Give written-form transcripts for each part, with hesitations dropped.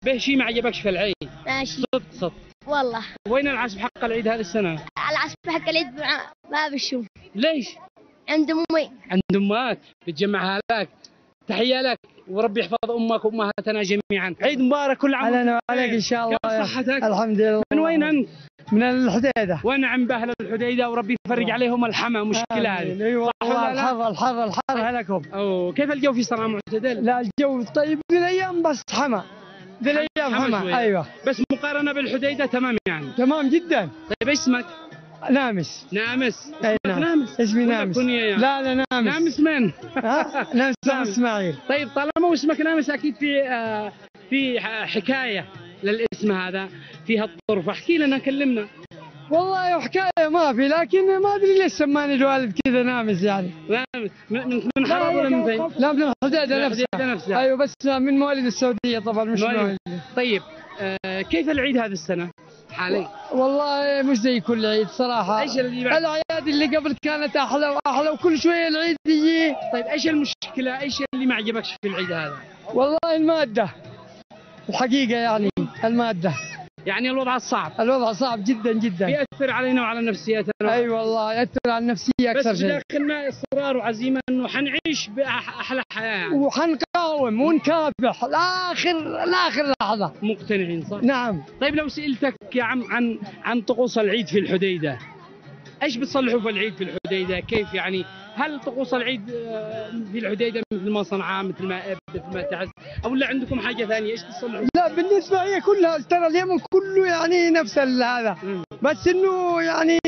به شيء ما عجبكش في العيد؟ ماشي. صدق. والله. وين العزف حق العيد هذه السنة؟ العزف حق العيد ما بشوف. ليش؟ عند امي. عند امك بتجمعها لك. تحية لك وربي يحفظ امك وامهاتنا جميعا. عيد مبارك كل عام وانت بخير ان شاء الله. كيف صحتك؟ الحمد لله. من وين انت؟ من الحديدة. ونعم باهل الحديدة وربي يفرج عليهم الحما مشكلة هذه. اي والله الحر لكم. كيف الجو في صنعاء معتدل؟ لا الجو طيب ذي الايام بس حما. ذي الايام حما ايوه. بس مقارنة بالحديدة تمام يعني. تمام جدا. طيب ايش اسمك؟ نامس. اي نعم. نامس اسمي نامس. يعني؟ لا نامس. نامس من؟ نامس اسماعيل. طيب طالما اسمك نامس اكيد في حكاية للاسم هذا فيها الطرف، احكي لنا كلمنا. والله حكاية ما في، لكن ما ادري ليش سماني الوالد كذا نامس يعني. نامس من حرب ولا من فين؟ لا من الحديدة نفسها. ايوه بس من مواليد السعودية طبعا مش مواليد. طيب كيف العيد هذه السنة حاليا؟ والله مش زي كل عيد صراحة. ايش اللي الأعياد اللي قبل كانت أحلى وأحلى وكل شوية العيد يجي. طيب ايش المشكلة؟ ايش اللي ما عجبكش في العيد هذا؟ والله المادة. الحقيقة يعني المادة. يعني الوضع صعب. الوضع صعب جدا جدا. بيأثر علينا وعلى نفسيتنا. اي والله يأثر على النفسية أكثر شيء. بس بداخلنا إصرار وعزيمة إنه حنعيش بأحلى حياة يعني. وحنقاوم ونكافح لآخر لحظة. مقتنعين صح؟ نعم. طيب لو سألتك يا عم عن طقوس العيد في الحديدة، ايش بتصلحوا في العيد في الحديدة؟ كيف يعني؟ هل طقوس العيد في الحديدة مثل ما صنعاء مثل ما تعز، او لا عندكم حاجة ثانية؟ ايش بتصلحوا؟ لا بالنسبة هي كلها ترى اليمن كله يعني نفس هذا، بس انه يعني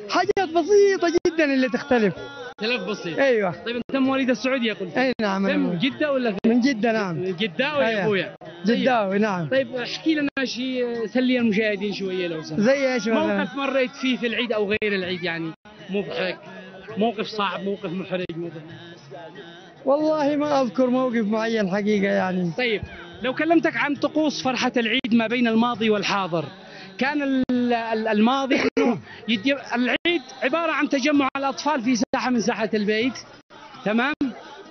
حاجات بسيطة جدا اللي تختلف. اختلاف بسيط. ايوه. طيب انت مواليد السعودية قلت؟ اي نعم. من جدة ولا فين؟ من جدة نعم. جداوي يا ابويا. جداوي نعم. طيب احكي لنا شيء سلي المشاهدين شوية لو سمحت. زي ايش مثلا؟ موقف مريت فيه في العيد او غير العيد يعني مضحك، موقف صعب، موقف محرج، والله ما اذكر موقف معين حقيقة يعني. طيب لو كلمتك عن طقوس فرحة العيد ما بين الماضي والحاضر، كان الماضي انه العيد عبارة عن تجمع الأطفال في ساحة من ساحات البيت، تمام؟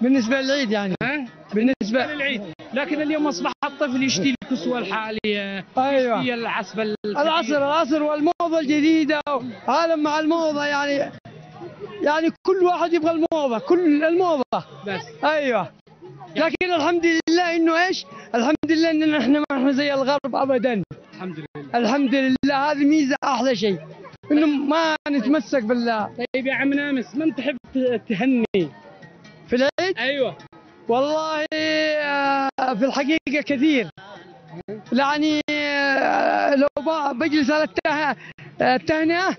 بالنسبة للعيد يعني. بالنسبة للعيد، لكن اليوم أصبح الطفل يشتري الكسوة الحالية. أيوة. يشتري العصب العصر والموضة الجديدة عالم مع الموضة يعني كل واحد يبغى الموضة، كل الموضة بس. أيوة. لكن الحمد لله إنه إيش؟ الحمد لله إن إحنا ما إحنا زي الغرب أبدا. الحمد لله هذه ميزة أحلى شيء، إنه ما نتمسك بالله. طيب يا عم نامس، من تحب تهني في العيد؟ أيوة. والله في الحقيقة كثير، يعني لو بجلس على التهنئة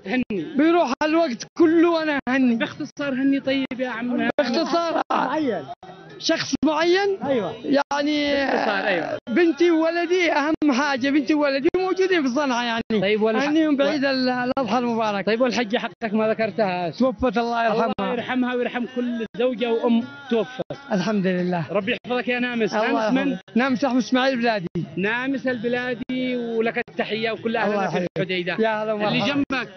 بيروح الوقت كله وأنا أهني. باختصار هني. طيب يا عم باختصار معين، شخص معين. أيوة. يعني أيوة. بنتي وولدي أهم حاجة، بنتي وولدي موجودين في صنعاء يعني. طيب أهنيهم بعيد الأضحى المبارك. طيب والحجة حقك ما ذكرتها؟ توفت الله يرحمها. الله يرحمها ويرحم كل زوجة وأم توفت. الحمد لله. ربي يحفظك يا نامس. نامس من؟ نامس أحمد إسماعيل البلادي. نامس البلادي ولك التحية وكل أهلنا في الحديدة. يا هلا اللي جنبك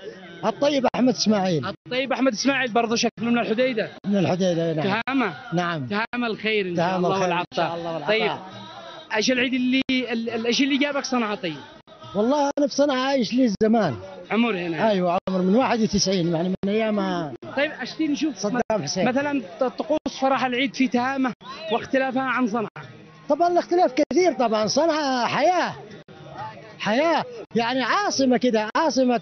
الطيب أحمد إسماعيل. الطيب أحمد إسماعيل برضه شكله من الحديدة. من الحديدة نعم. تهامة. نعم. تهامة الخير إن شاء الله والعطاء. طيب ايش العيد ايش اللي جابك صنعاء؟ طيب والله انا في صنعاء عايش لي زمان. عمر هنا؟ ايوه عمر من 91 يعني من ايام. طيب اشتي نشوف صدام حسين مثلا طقوس فرح العيد في تهامة واختلافها عن صنعاء. طبعا الاختلاف كثير، طبعا صنعاء حياة يعني عاصمة كده، عاصمة.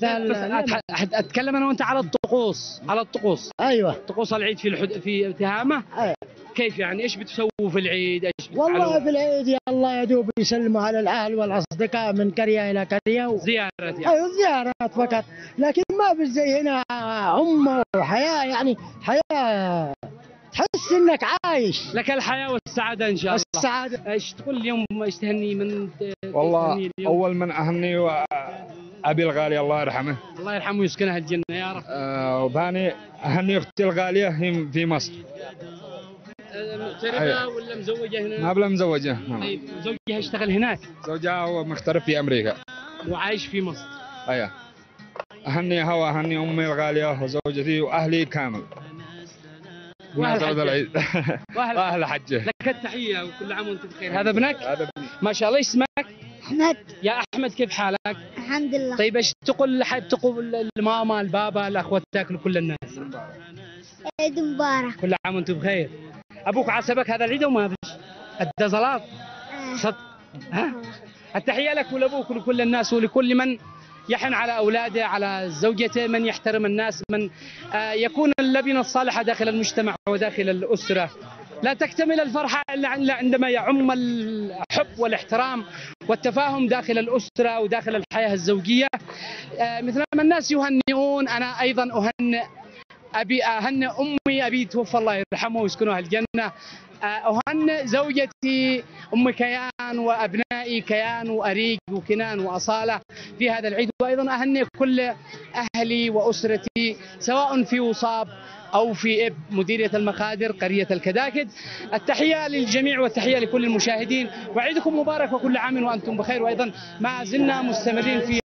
اتكلم انا وانت على الطقوس. ايوه. طقوس العيد في تهامة. أيوة. كيف يعني؟ ايش بتسووا في العيد؟ ايش والله في العيد يا الله يا دوب يسلموا على الاهل والاصدقاء من قرية الى قرية زيارات يعني. ايوه زيارات فقط، لكن ما في زي هنا أمة وحياة، يعني حياة تحس انك عايش. لك الحياة والسعادة ان شاء الله. السعادة. ايش تقول اليوم؟ ايش تهني من والله اول من اهني ابي الغالي الله يرحمه. الله يرحمه ويسكنها الجنة يا رب. وباني اهني اختي الغالية هي في مصر. مغتربة ولا مزوجة هنا؟ ما بلا مزوجة. طيب زوجها يشتغل هناك؟ زوجها هو مغترب في امريكا وعايش في مصر. ايوه. اهنيها واهني امي الغالية وزوجتي واهلي كامل. واهل حجه. لك التحية وكل عام وانت بخير. هذا ابنك؟ ما شاء الله. اسمك؟ أحمد. يا أحمد كيف حالك؟ الحمد لله. طيب ايش تقول حاب تقول الماما البابا الاخوتك لكل الناس؟ عيد مبارك. كل عام وانتم بخير. ابوك عسبك هذا العيد وما فيش؟ ادى صلاه؟ صدق؟ ها؟ التحيه لك ولابوك ولكل الناس ولكل من يحن على اولاده، على زوجته، من يحترم الناس، من يكون اللبنه الصالحه داخل المجتمع وداخل الاسره. لا تكتمل الفرحه الا عندما يعم الحب والاحترام والتفاهم داخل الاسره وداخل الحياه الزوجيه. مثل ما الناس يهنئون، انا ايضا اهنئ امي، ابي توفى الله يرحمه ويسكنها الجنه. اهنئ زوجتي ام كيان وابنائي كيان واريج وكنان واصاله في هذا العيد، وايضا اهنئ كل اهلي واسرتي سواء في وصاب او في اب مديريه المخادر قريه الكداكد. التحيه للجميع والتحيه لكل المشاهدين، وعيدكم مبارك وكل عام وانتم بخير. وايضا ما زلنا مستمرين في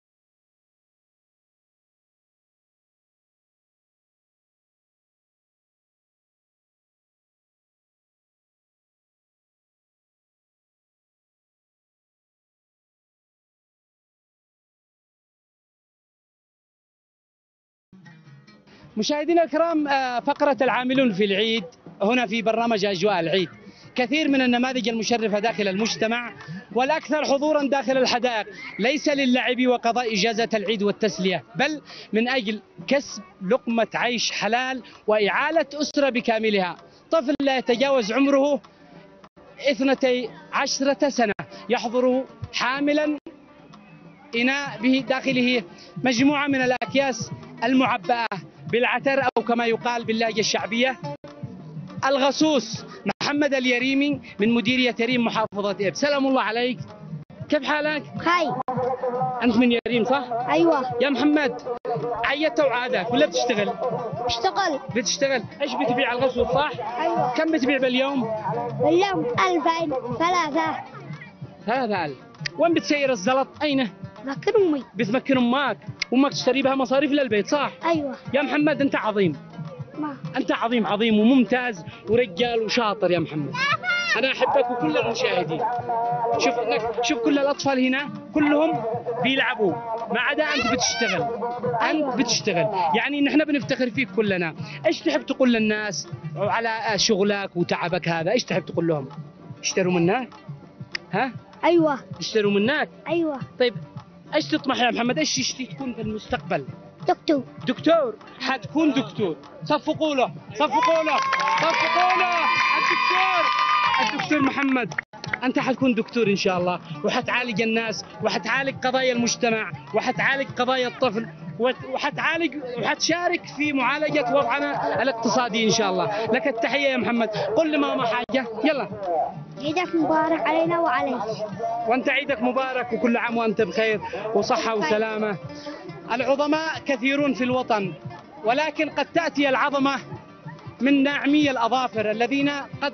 مشاهدينا الكرام فقرة العاملون في العيد هنا في برنامج أجواء العيد. كثير من النماذج المشرفة داخل المجتمع والأكثر حضورا داخل الحدائق، ليس للعب وقضاء إجازة العيد والتسلية، بل من أجل كسب لقمة عيش حلال وإعالة أسرة بكاملها. طفل لا يتجاوز عمره 12 سنة يحضر حاملا إناء به داخله مجموعة من الأكياس المعبأة بالعتر أو كما يقال باللهجة الشعبية الغصوص. محمد اليريمي من مديرية يريم محافظة إب. سلام الله عليك، كيف حالك؟ خير. أنت من يريم صح؟ أيوة. يا محمد عيت وعادك ولا بتشتغل؟ بتشتغل. إيش بتبيع الغصوص صح؟ أيوة. كم بتبيع باليوم؟ باليوم 2000 3. 3000. وين بتسير الزلط؟ أين؟ مكن أمي. بتمكن أمك تشتري بها مصاريف للبيت صح؟ أيوة. يا محمد أنت عظيم. ما. أنت عظيم وممتاز ورجال وشاطر يا محمد. أنا أحبك وكل المشاهدين. شوف كل الأطفال هنا كلهم بيلعبوا ما عدا أنت بتشتغل. يعني نحن بنفتخر فيك كلنا. إيش تحب تقول للناس على شغلك وتعبك هذا؟ إيش تحب تقول لهم؟ اشتروا منك؟ ها؟ أيوة. اشتروا منك؟ أيوة. طيب ايش تطمح يا محمد؟ ايش تشتي تكون في المستقبل؟ دكتور. حتكون دكتور. صفقوا له الدكتور محمد. انت حتكون دكتور ان شاء الله، وحتعالج الناس وحتعالج قضايا المجتمع وحتعالج قضايا الطفل وحتشارك في معالجة وضعنا الاقتصادي ان شاء الله. لك التحية يا محمد. قل لماما حاجة يلا. عيدك مبارك علينا وعليك. وانت عيدك مبارك وكل عام وانت بخير وصحة وسلامة. العظماء كثيرون في الوطن، ولكن قد تأتي العظمة من ناعمي الأظافر الذين قد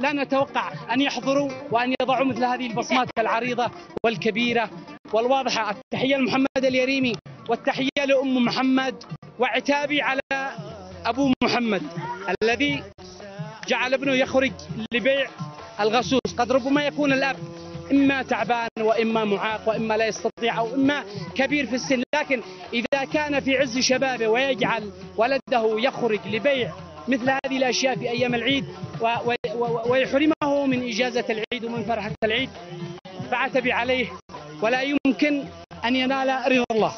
لا نتوقع أن يحضروا وأن يضعوا مثل هذه البصمات العريضة والكبيرة والواضحة. التحية لمحمد اليريمي والتحية لأم محمد وعتابي على أبو محمد الذي جعل ابنه يخرج لبيع الغصوص. قد ربما يكون الأب إما تعبان وإما معاق وإما لا يستطيع أو إما كبير في السن، لكن إذا كان في عز شبابه ويجعل ولده يخرج لبيع مثل هذه الأشياء في أيام العيد ويحرمه من إجازة العيد ومن فرحة العيد، فعتب عليه ولا يمكن أن ينال رضا الله.